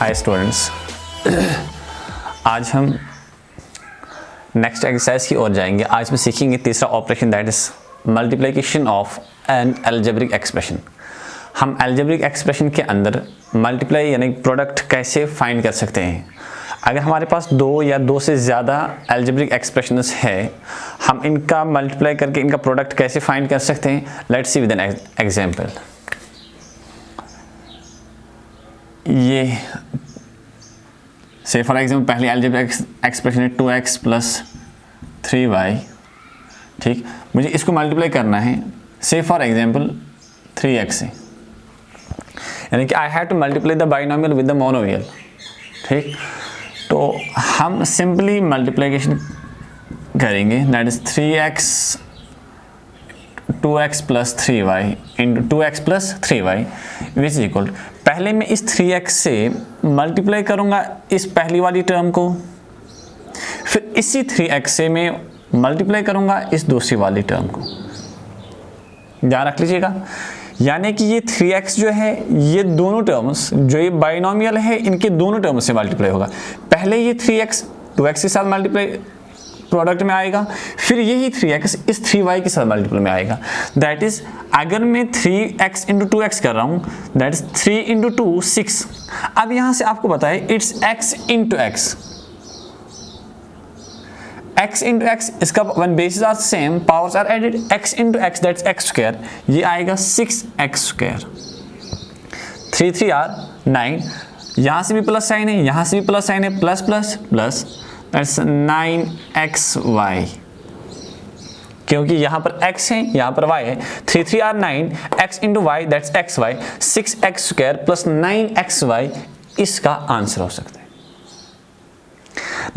Hi students, आज हम next exercise की ओर जाएंगे। आज हम सीखेंगे तीसरा operation, that is multiplication of N algebraic expression. हम अलजेब्रिक एक्सप्रेशन के अंदर मल्टीप्लाई यानी प्रोडक्ट कैसे फाइंड कर सकते हैं। अगर हमारे पास दो या दो से ज़्यादा अलजेब्रिक एक्सप्रेशंस है, हम इनका मल्टीप्लाई करके इनका प्रोडक्ट कैसे फाइंड कर सकते हैं। Let's see with an example. ये से फॉर एग्जाम्पल पहली अलजेब्रिक एक्सप्रेशन है 2x प्लस 3y। ठीक, मुझे इसको मल्टीप्लाई करना है से फॉर एग्जाम्पल 3x से, यानी कि I have to multiply the binomial with the monomial. ठीक, तो हम सिंपली मल्टीप्लिकेशन करेंगे, that is 3x 2x plus 3y into 2x plus 3y which is equal. पहले मैं इस 3x से मल्टीप्लाई करूंगा इस पहली वाली टर्म को, फिर इसी 3x से मैं मल्टीप्लाई करूंगा इस दूसरी वाली टर्म को। ध्यान रख लीजिएगा, यानी कि ये 3x जो है ये दोनों टर्म्स जो ये बाइनोमियल है इनके दोनों टर्म्स से मल्टीप्लाई होगा। पहले ये 3x 2x के साथ मल्टीप्लाई प्रोडक्ट में आएगा, फिर यही 3x इस 3y के साथ मल्टीपल में आएगा। दैट इज अगर मैं 3x इंटू 2x कर रहा हूं, दैट इज 3 इंटू 2 6। अब यहां से आपको पता है it's x into x, x into x, इसका one basis are same, powers are added, x into x that's x square, ये आएगा 6x स्क्वायर। 3 3 आर 9, यहां से भी प्लस साइन है, यहां से भी प्लस साइन है, plus plus plus, that's 9xy, क्योंकि यहां पर x है यहां पर y है। 3 3 are 9, x into y that's xy, 6x square plus 9xy इसका आंसर हो सकता है।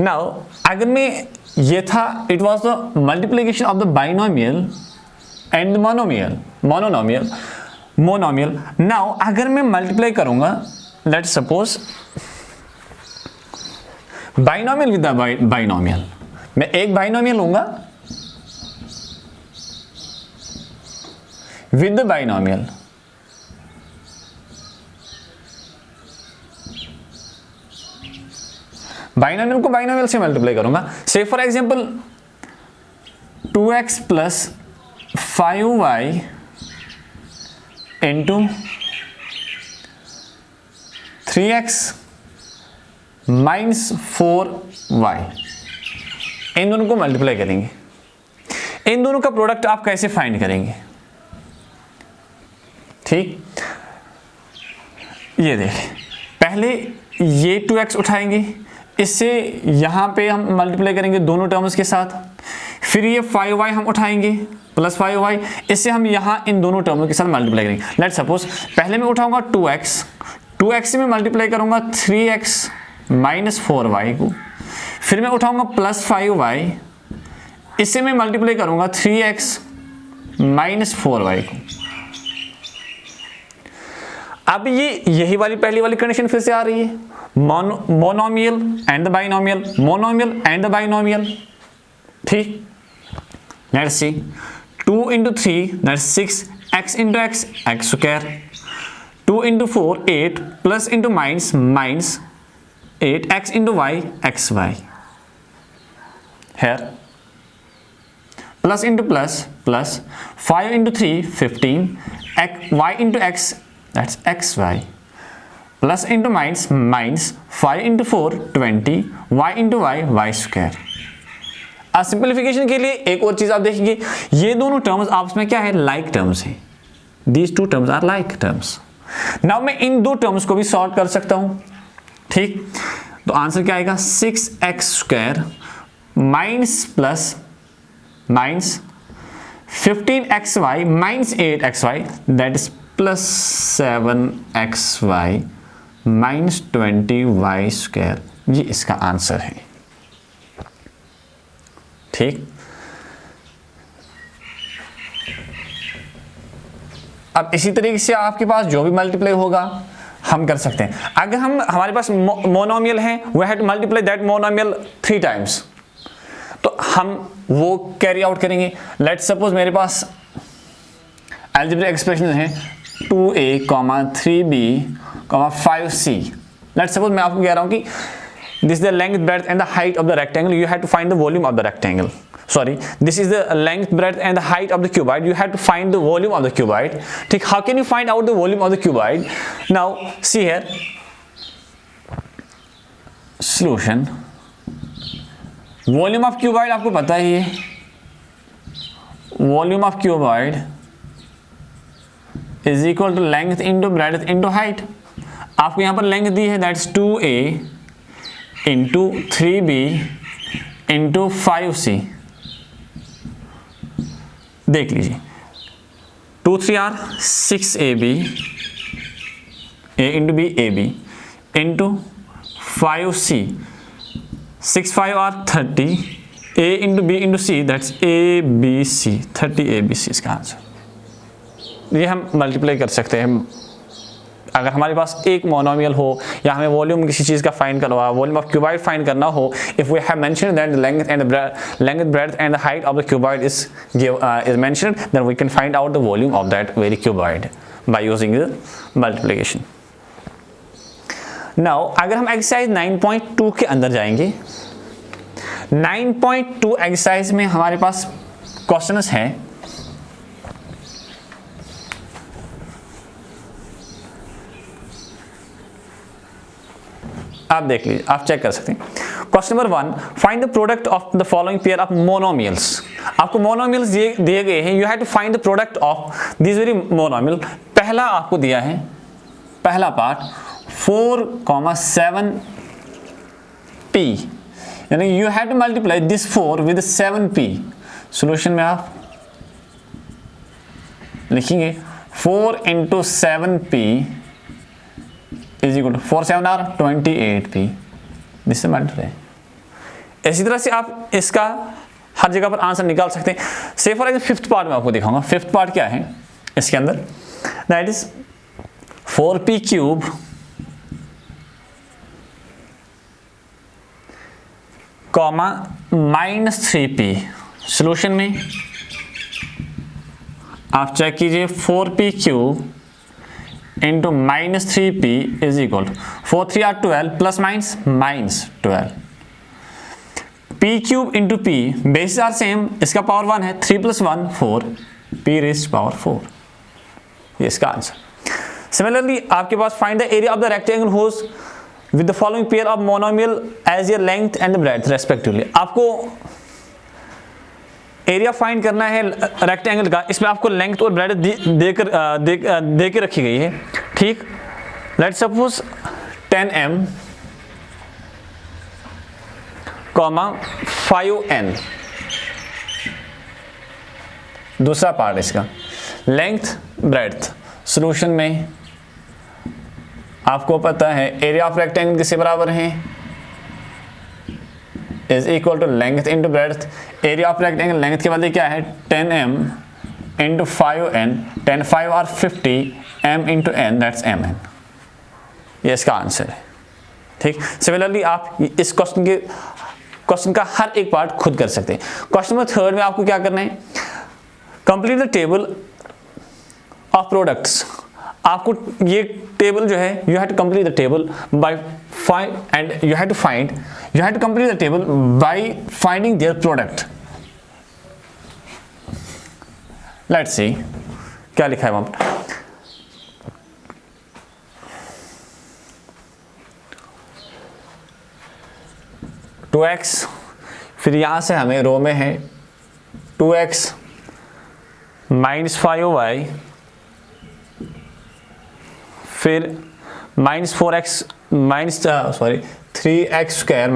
नाउ अगर मैं ये था, it was the multiplication of the binomial and monomial. Now अगर मैं मल्टीप्लाई करूंगा, let's suppose binomial with binomial, मैं एक बाइनोमियल लूंगा विद बाइनोमियल, बाइनोमियल को बाइनोमियल से मल्टीप्लाई करूंगा। से for example 2x plus 5y into 3x minus 4y, इन दोनों को मल्टीप्लाई करेंगे। इन दोनों का प्रोडक्ट आप कैसे फाइंड करेंगे। ठीक, ये देखें, पहले ये 2x उठाएंगे, इससे यहां पे हम मल्टीप्लाई करेंगे दोनों टर्म्स के साथ, फिर ये 5y हम उठाएंगे प्लस 5y, इससे हम यहां इन दोनों टर्म्स के साथ मल्टीप्लाई करेंगे। लेट्स सपोज पहले मैं उठाऊंगा 2x से मैं मल्टीप्लाई करूंगा 3x माइनस 4y को, फिर मैं उठाऊंगा प्लस 5y, इससे मैं मल्टीप्लाई करूंगा 3x माइनस 4y को। अब ये यही वाली पहली वाली कंडीशन फिर से आ रही है, monomial and the binomial, monomial and the binomial. ठीक, let's see 2 into 3 that's 6, x into x x square, 2 into 4 8 plus into minus minus 8, x into y xy, here plus into plus plus 5 into 3 15, y into x that's xy, plus into minus minus 5 into 4 20, y into y square। अब simplification के लिए एक और चीज आप देखेंगे, ये दोनों टर्म्स आपस में क्या है, लाइक टर्म्स हैं। These two terms are like terms। Now मैं इन दो टर्म्स को भी सॉर्ट कर सकता हूं। ठीक, तो आंसर क्या आएगा, 6x square minus plus minus 15xy minus 8xy that is plus 7xy minus 20y square, ये इसका आंसर है। ठीक, अब इसी तरीके से आपके पास जो भी मल्टीप्लाई होगा हम कर सकते हैं। अगर हमारे पास मोनोमियल है, we have to multiply that monomial 3 times, तो हम वो कैरी आउट करेंगे। लेट्स सपोज मेरे पास अलजेब्रिक एक्सप्रेशन है 2a, 3b, 5c, let's suppose मैं आपको कह रहा हूँ कि this is the length, breadth and the height of the rectangle, you have to find the volume of the rectangle. Sorry, this is the length, breadth and the height of the cuboid, you have to find the volume of the cuboid. ठीक, how can you find out the volume of the cuboid? Now see here, solution. Volume of cuboid आपको पता ही है, volume of cuboid is equal to length into breadth into height. आपको यहाँ पर length दी है, that's 2a into 3b into 5c. देख लीजिए, 2 3 r 6ab, a into b ab into 5c, 6 5 r 30, a into b into c, that's abc, 30 abc इसका answer. ये हम multiply कर सकते हैं अगर हमारे पास एक मोनोमियल हो या हमें वॉल्यूम किसी चीज़ का फाइंड करना हो, वॉल्यूम ऑफ क्यूबॉइड फाइंड करना हो, if we have mentioned that the length breadth and the height of the cuboid is mentioned, then we can find out the volume of that very cuboid by using the multiplication. Now अगर हम exercise 9.2 के अंदर जाएंगे, 9.2 exercise में हमारे पास questions हैं। आप देख लीजिए, आप चेक कर सकते हैं। Question number 1, find the product of the following pair of monomials. आपको मोनोमियल्स दिए गए हैं, you have to find the product of this very monomial. पहला आपको दिया है, पहला पार्ट 4,7p, यानी you have to multiply this 4 with 7p। Solution में आप लिखेंगे 4 into 7p is equal to 4 7 are 28p। This से मल्टीप्लाई। इसी तरह से आप इसका हर जगह पर आंसर निकाल सकते हैं। से फॉर एग्जाम्पल फिफ्थ पार्ट में आपको दिखाऊंगा। फिफ्थ पार्ट क्या है इसके अंदर, that is 4p cube comma -3p। Solution में आप चेक कीजिए, 4p cube into -3p is equal to 4 3 are 12 plus -12। p cube into p, bases are same, इसका पावर 1 है, 3 plus 1 4, p raised power 4, ये इसका आंसर। सिमिलरली आपके पास find the area of the rectangle whose with the following pair of monomial as their length and breadth respectively. आपको area find करना है rectangle का, इसमें आपको लेंथ और ब्रेड्थ दे के रखी गई है। ठीक, लेट्स सपोज 10m, 5n। दूसरा पार्ट इसका लेंथ ब्रेड्थ। सॉल्यूशन में आपको पता है एरिया ऑफ रेक्टेंगल किससे बराबर है, is equal to length into breadth. Area of rectangle length के बदले क्या है, 10m इंटू 5n, 10 5 और 50, m into n, that's mn। ये इसका आंसर है। ठीक, सिमिलरली आप इस क्वेश्चन का हर एक पार्ट खुद कर सकते हैं। क्वेश्चन नंबर 3 में आपको क्या करना है, complete the table of products. आपको ये टेबल जो है, you have to complete the table by find and you have to complete the table by finding their product. Let's see क्या लिखा है वहां पर। टू एक्स, फिर यहां से हमें रो में है 2x -5y, फिर -4x 3x स्क्वायर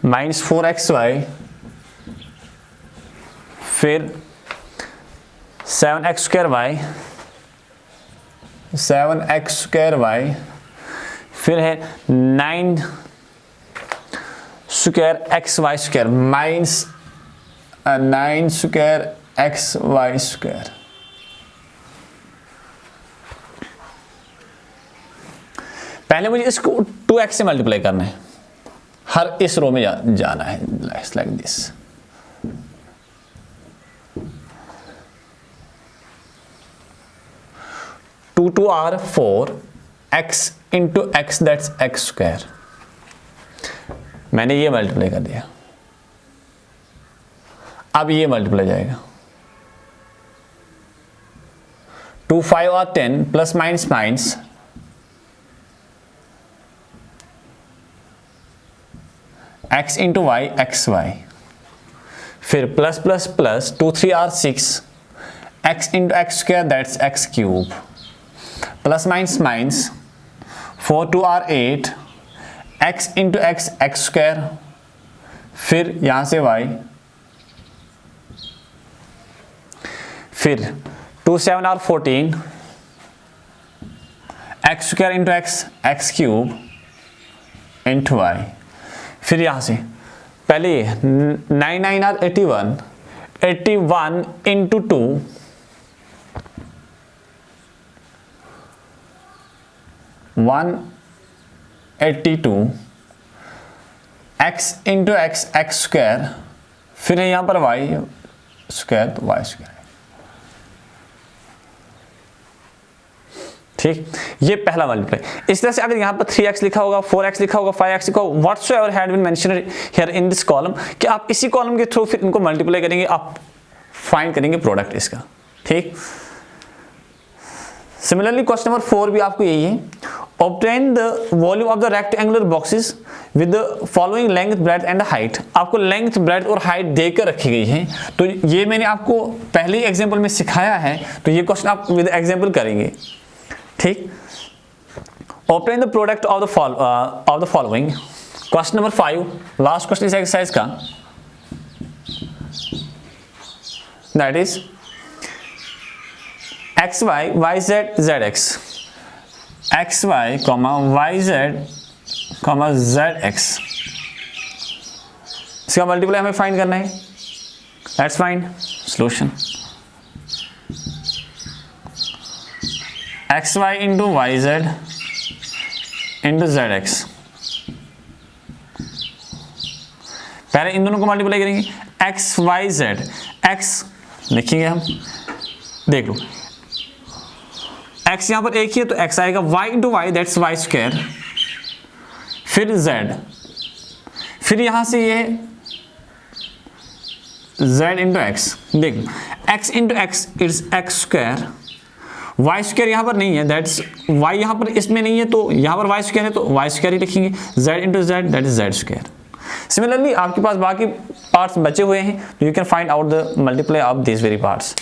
-4xy, फिर 7x स्क्वायर y, फिर है 9 square xy square -9 square xy square. पहले मुझे इसको 2x से मल्टीप्लाई करना है, हर इस रो में जाना है, like this. 2 are 4 x into x that's x square. मैंने ये मल्टीप्लाई कर दिया, अब ये मल्टीप्लाई जाएगा 2 5 और 10 plus minus minus x into y x y, फिर plus plus plus 2 3 are 6 x into x square that's x cube, plus minus minus 4 2 are 8 x into x x square, फिर यहां से y, फिर 2 7 are 14 x square into x x cube into y, फिर यहां से पहले 9 9 are 81 81 into 2 182 x into x x square, फिर है यहां पर वाई स्क्वायर तो वाई स्क्वायर। ठीक, ये पहला मल्टीप्लाई। इस तरह से अगर यहाँ पर 3x लिखा होगा, 4x लिखा होगा, 5x लिखा होगा, whatsoever had been mentioned here in this column, कि आप इसी कॉलम के थ्रू फिर इनको मल्टीप्लाई करेंगे, आप फाइंड करेंगे प्रोडक्ट इसका। ठीक, सिमिलरली क्वेश्चन नंबर 4 भी आपको यही है, obtain the volume of the rectangular boxes with the following length breadth and height. आपको लेंथ ब्रेड्थ और हाइट देकर रखी गई है, तो ये मैंने आपको पहले ही एग्जाम्पल में सिखाया है, तो ये क्वेश्चन आप विद एग्जाम्पल करेंगे। ठीक, obtain the product of the following. Question number 5 last question इस एक्सरसाइज का, that is x y y z z x, x y comma y z comma z x, इसका मल्टीप्लाई हमें find करना है। Let's find solution. X y into y z into z x, पहले इन दोनों को मल्टीप्लाई करेंगे, एक्स वाई जेड, एक्स लिखेंगे हम, देख लो एक्स यहां पर एक ही है तो एक्स आएगा, y into y that's y square, फिर जेड, फिर यहां से ये जेड इंटू एक्स, देख लो x into x it's x square, y square यहाँ पर नहीं है, दैट्स वाई यहाँ पर इसमें नहीं है, तो यहाँ पर वाई स्क्वायर है तो वाई स्क्वायर ही लिखेंगे, Z into Z that is Z square. Similarly आपके पास बाकी पार्ट्स बचे हुए हैं, you can find out the multiply of this very parts.